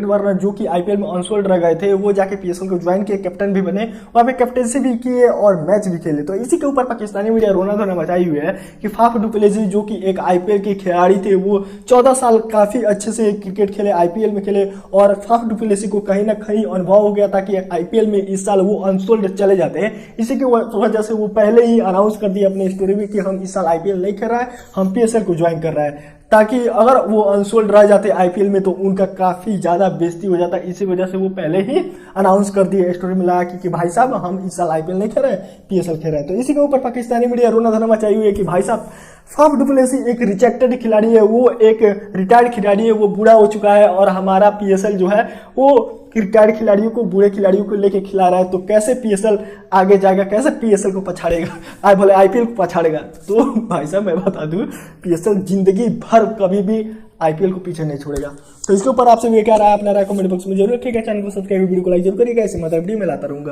Warner जो कि IPL में अनसोल्ड रह गए थे, वो जाके पीएसएल को ज्वाइन किए, कैप्टन भी बने, वहां पे कैप्टनसी भी किए और मैच भी खेले। तो इसी के ऊपर पाकिस्तानी मीडिया रोना धोना मचाई हुई है कि फाफ डु प्लेसिस जो कि एक आईपीएल के खिलाड़ी थे, वो 14 साल काफी अच्छे से क्रिकेट खेले, आईपीएल में खेले, और फाफ डु प्लेसिस को कहीं ना कहीं अनुभव हो गया था कि आईपीएल में इस साल वो अनसोल्ड चले जाते हैं। इसी की वजह से वो पहले ही अनाउंस कर दिया अपने स्टोरी में कि हम इस साल आईपीएल नहीं खेल रहा है, हम पीएसएल को ज्वाइन कर रहा है, ताकि अगर वो अनसोल्ड रह जाते आईपीएल में तो उनका काफी ज्यादा बेइज्जती हो जाता। इसी वजह से वो पहले ही अनाउंस कर दिए, स्टोरी में लगा कि भाई साहब हम इस साल आईपीएल नहीं खेल रहे, पीएसएल खेल रहे हैं। तो इसी के ऊपर पाकिस्तानी मीडिया रोना धोना मचाई हुई है कि भाई साहब फाफ डु प्लेसिस एक रिजेक्टेड खिलाड़ी है, वो एक रिटायर्ड खिलाड़ी है, वो बूढ़ा हो चुका है, और हमारा पीएसएल जो है वो रिटायर्ड खिलाड़ियों को, बूढ़े खिलाड़ियों को लेके खिला रहा है। तो कैसे पीएसएल आगे जाएगा, कैसे पीएसएल को पछाड़ेगा, भले आईपीएल को पछाड़ेगा। तो भाई साहब मैं बता दूं, पीएसएल जिंदगी भर कभी भी आईपीएल को पीछे नहीं छोड़ेगा। तो इसके ऊपर आपसे क्या राय, अपना राय कमेंट बॉक्स में जरूर, ठीक है। चैनल को सब्सक्राइब, वीडियो को लाइक जरूर करिएगा, ऐसे मतलब वीडियो में लाता रहूंगा।